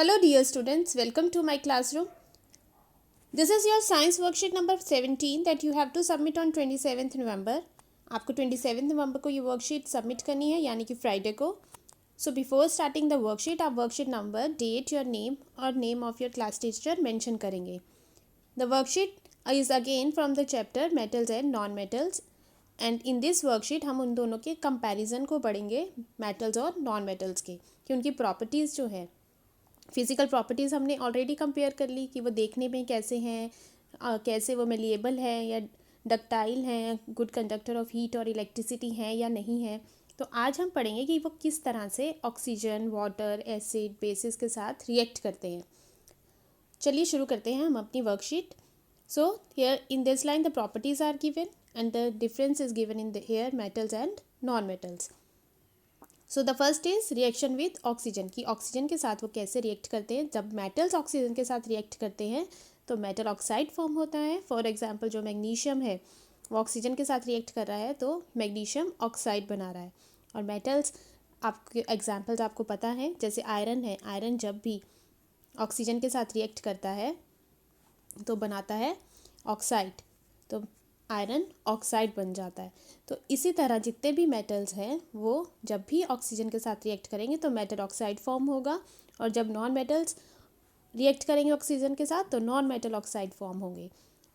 Hello dear students, welcome to my classroom. This is your science worksheet number 17 that you have to submit on 27th November. आपको 27th नवंबर को ये worksheet submit करनी है यानी कि Friday को. So before starting the worksheet आप worksheet number, date, your name और name of your class teacher mention करेंगे. The worksheet is again from the chapter metals and non metals and in this worksheet हम उन दोनों के comparison को पढ़ेंगे, metals और नॉन मेटल्स के, कि उनकी प्रॉपर्टीज़ जो है, फिज़िकल प्रॉपर्टीज़ हमने ऑलरेडी कंपेयर कर ली कि वो देखने में कैसे हैं, कैसे वो मेलिएबल है या डक्टाइल हैं, गुड कंडक्टर ऑफ हीट और इलेक्ट्रिसिटी हैं या नहीं है. तो आज हम पढ़ेंगे कि वो किस तरह से ऑक्सीजन, वाटर, एसिड, बेसिस के साथ रिएक्ट करते हैं. चलिए शुरू करते हैं हम अपनी worksheet. So here in this line the properties are given and the difference is given in the here metals and non metals. So the first is reaction with oxygen, कि ऑक्सीजन के साथ वो कैसे रिएक्ट करते हैं. जब metals oxygen के साथ रिएक्ट करते हैं तो मेटल ऑक्साइड फॉर्म होता है. फॉर एग्जांपल जो मैग्नीशियम है वो ऑक्सीजन के साथ रिएक्ट कर रहा है तो मैग्नीशियम ऑक्साइड बना रहा है. और मेटल्स आपके एग्जांपल्स आपको पता है, जैसे आयरन है. आयरन जब भी ऑक्सीजन के साथ रिएक्ट करता है तो बनाता है ऑक्साइड, तो आयरन ऑक्साइड बन जाता है. तो इसी तरह जितने भी मेटल्स हैं वो जब भी ऑक्सीजन के साथ रिएक्ट करेंगे तो मेटल ऑक्साइड फॉर्म होगा, और जब नॉन मेटल्स रिएक्ट करेंगे ऑक्सीजन के साथ तो नॉन मेटल ऑक्साइड फॉर्म होंगे.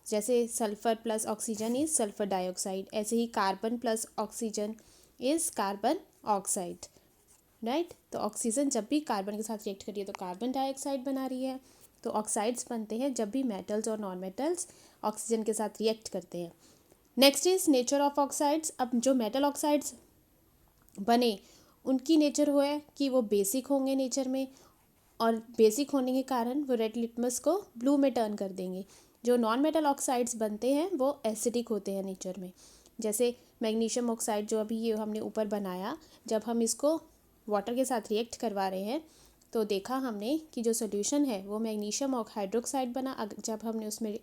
जैसे sulphur plus oxygen is sulphur dioxide, ऐसे ही carbon plus oxygen is carbon oxide, right. तो ऑक्सीजन जब भी कार्बन के साथ रिएक्ट करिए तो कार्बन डाइऑक्साइड बना रही है. तो ऑक्साइड्स बनते हैं जब भी मेटल्स और नॉन मेटल्स ऑक्सीजन के साथ रिएक्ट करते हैं. Next is nature of oxides. अब जो मेटल ऑक्साइड्स बने उनकी नेचर हो है कि वो बेसिक होंगे नेचर में, और बेसिक होने के कारण वो रेड लिटमस को ब्लू में टर्न कर देंगे. जो नॉन मेटल ऑक्साइड्स बनते हैं वो एसिडिक होते हैं नेचर में. जैसे मैग्नीशियम ऑक्साइड जो अभी ये हमने ऊपर बनाया, जब हम इसको वाटर के साथ रिएक्ट करवा रहे हैं तो देखा हमने कि जो सोल्यूशन है वो मैग्नीशियम और हाइड्रोक्साइड बना. जब हमने उसमें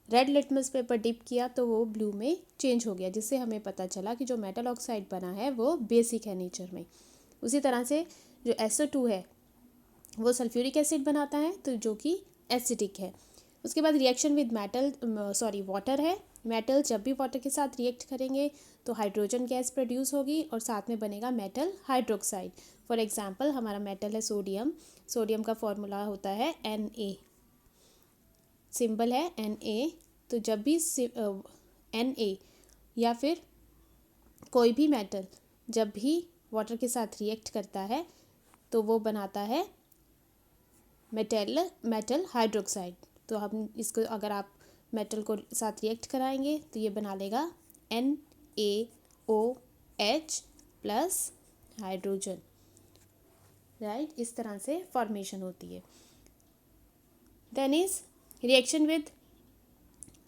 रेड लिटमस पेपर डिप किया तो वो ब्लू में चेंज हो गया, जिससे हमें पता चला कि जो मेटल ऑक्साइड बना है वो बेसिक है नेचर में. उसी तरह से जो SO2 है वो सल्फ्यूरिक एसिड बनाता है तो जो कि एसिडिक है. उसके बाद रिएक्शन विद वाटर है. मेटल जब भी वाटर के साथ रिएक्ट करेंगे तो हाइड्रोजन गैस प्रोड्यूस होगी और साथ में बनेगा मेटल हाइड्रोक्साइड. फॉर एग्जांपल हमारा मेटल है सोडियम. सोडियम का फॉर्मूला होता है Na, सिंबल है Na. तो जब भी Na या फिर कोई भी मेटल जब भी वाटर के साथ रिएक्ट करता है तो वो बनाता है मेटल हाइड्रोक्साइड. तो हम इसको अगर आप मेटल को साथ रिएक्ट कराएंगे तो ये बना लेगा NaOH प्लस हाइड्रोजन, राइट. इस तरह से फॉर्मेशन होती है. Then is reaction with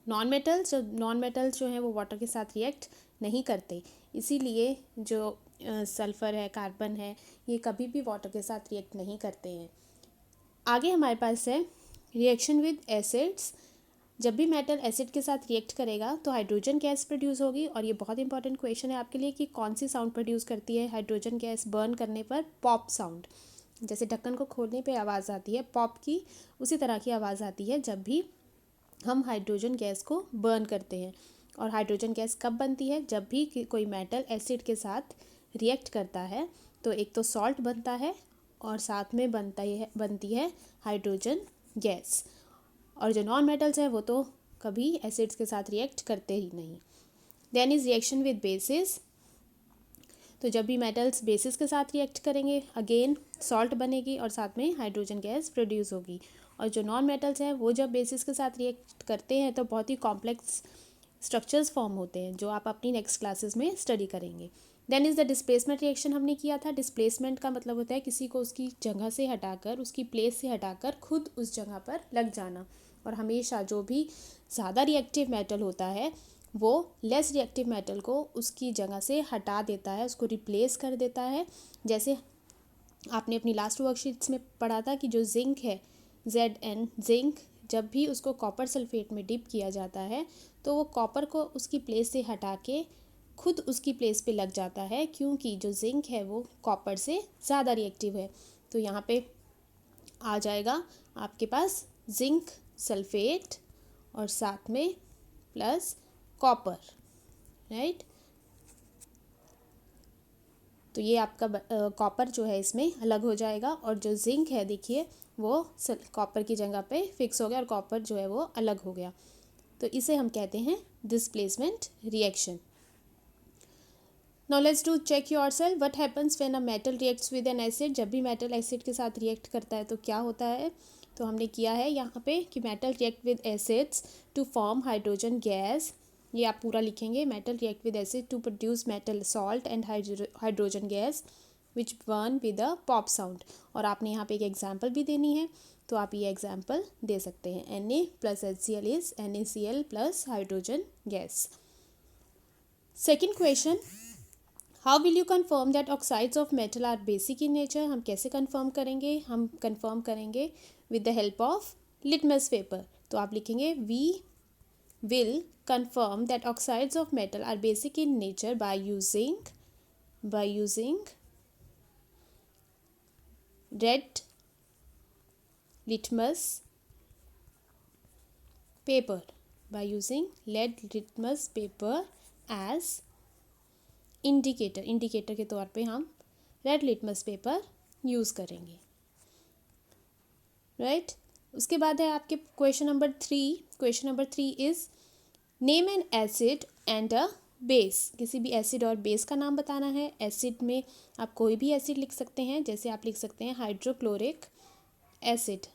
non metals. Non metals जो हैं वो वाटर के साथ रिएक्ट नहीं करते, इसीलिए जो सल्फ़र है, कार्बन है, ये कभी भी वाटर के साथ रिएक्ट नहीं करते हैं. आगे हमारे पास है रिएक्शन विद एसिड्स. जब भी मेटल एसिड के साथ रिएक्ट करेगा तो हाइड्रोजन गैस प्रोड्यूस होगी. और ये बहुत इंपॉर्टेंट क्वेश्चन है आपके लिए कि कौन सी साउंड प्रोड्यूस करती है हाइड्रोजन गैस बर्न करने पर. Pop sound. जैसे ढक्कन को खोलने पे आवाज़ आती है पॉप की, उसी तरह की आवाज़ आती है जब भी हम हाइड्रोजन गैस को बर्न करते हैं. और हाइड्रोजन गैस कब बनती है? जब भी कोई मेटल एसिड के साथ रिएक्ट करता है तो एक तो सॉल्ट बनता है और साथ में बनती है हाइड्रोजन गैस. और जो नॉन मेटल्स है वो तो कभी एसिड्स के साथ रिएक्ट करते ही नहीं. Then is reaction with bases. तो जब भी मेटल्स बेसिस के साथ रिएक्ट करेंगे अगेन सॉल्ट बनेगी और साथ में हाइड्रोजन गैस प्रोड्यूस होगी. और जो नॉन मेटल्स हैं वो जब बेसिस के साथ रिएक्ट करते हैं तो बहुत ही कॉम्प्लेक्स स्ट्रक्चर्स फॉर्म होते हैं जो आप अपनी नेक्स्ट क्लासेस में स्टडी करेंगे. Then is the displacement reaction हमने किया था. डिस्प्लेसमेंट का मतलब होता है किसी को उसकी जगह से हटाकर, उसकी प्लेस से हटाकर खुद उस जगह पर लग जाना. और हमेशा जो भी ज़्यादा रिएक्टिव मेटल होता है वो लेस रिएक्टिव मेटल को उसकी जगह से हटा देता है, उसको रिप्लेस कर देता है. जैसे आपने अपनी लास्ट वर्कशीट्स में पढ़ा था कि जो जिंक है Zn, जिंक, जब भी उसको कॉपर सल्फेट में डिप किया जाता है तो वो कॉपर को उसकी प्लेस से हटा के खुद उसकी प्लेस पे लग जाता है, क्योंकि जो जिंक है वो कॉपर से ज़्यादा रिएक्टिव है. तो यहाँ पे आ जाएगा आपके पास जिंक सल्फेट और साथ में प्लस कॉपर, राइट। तो ये आपका कॉपर जो है इसमें अलग हो जाएगा और जो जिंक है देखिए वो कॉपर की जगह पे फिक्स हो गया और कॉपर जो है वो अलग हो गया। तो इसे हम कहते हैं displacement reaction. Now let's do check yourself what happens when a metal reacts with an acid. जब भी मेटल एसिड के साथ रिएक्ट करता है तो क्या होता है। तो हमने किया है यहाँ पे कि metal react with acids to form hydrogen gas. ये आप पूरा लिखेंगे, metal react with acid to produce metal salt and hydrogen gas which burn with a pop sound. और आपने यहाँ पे एक एग्जाम्पल भी देनी है, तो आप ये एग्जाम्पल दे सकते हैं। Na plus HCl is NaCl plus hydrogen gas. Second question, how will you confirm that oxides of metal are basic in nature. हम कैसे कन्फर्म करेंगे, हम कन्फर्म करेंगे with the help of litmus paper. तो आप लिखेंगे we will confirm that oxides of metal are basic in nature by using red litmus paper, by using lead litmus paper as indicator के तौर पे हम रेड लिटमस पेपर यूज़ करेंगे, right. उसके बाद है आपके question number 3। Question number 3 is name N acid and a base. किसी भी एसिड और बेस का नाम बताना है। एसिड में आप कोई भी एसिड लिख सकते हैं, जैसे आप लिख सकते हैं हाइड्रोक्लोरिक एसिड,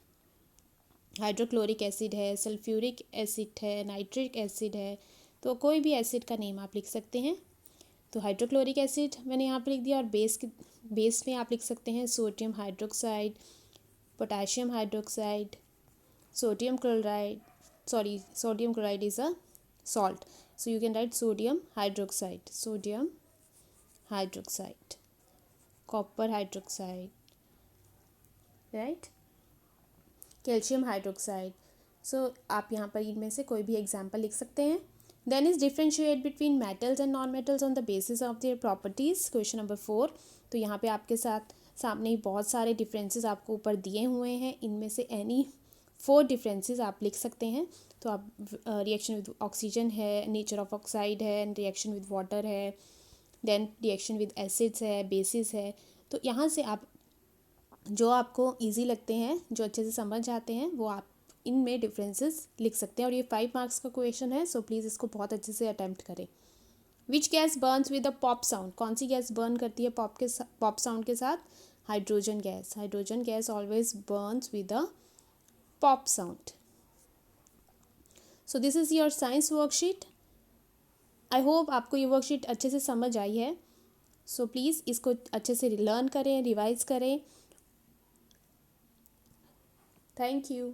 हाइड्रोक्लोरिक एसिड है, सल्फ्यूरिक एसिड है, नाइट्रिक एसिड है, तो कोई भी एसिड का नेम आप लिख सकते हैं। तो हाइड्रोक्लोरिक एसिड मैंने यहाँ पर लिख दिया। और बेस में आप लिख सकते हैं sodium hydroxide, potassium hydroxide, sodium chloride is a salt, so you can write sodium hydroxide, copper hydroxide, right, calcium hydroxide. So आप यहाँ पर इनमें से कोई भी एग्जाम्पल लिख सकते हैं। Then is differentiate between metals and non metals on the basis of their properties. Question number 4। तो यहाँ पे आपके साथ सामने ही बहुत सारे डिफरेंसेस आपको ऊपर दिए हुए हैं, इनमें से एनी 4 डिफरेंसेस आप लिख सकते हैं। तो आप रिएक्शन विद ऑक्सीजन है, नेचर ऑफ ऑक्साइड है, रिएक्शन विद वाटर है, देन रिएक्शन विद एसिड्स है, बेसिस है। तो यहाँ से आप जो आपको इजी लगते हैं, जो अच्छे से समझ आते हैं, वो आप इनमें डिफरेंसेस लिख सकते हैं। और ये 5 मार्क्स का क्वेश्चन है, सो प्लीज़ इसको बहुत अच्छे से अटैम्प्ट करें। Which gas Burns with a pop sound. कौन सी गैस बर्न करती है पॉप साउंड के साथ। Hydrogen gas always Burns with a pop sound. So this is your science worksheet. I hope आपको ये वर्कशीट अच्छे से समझ आई है। सो प्लीज़ इसको अच्छे से लर्न करें, रिवाइज करें। Thank you.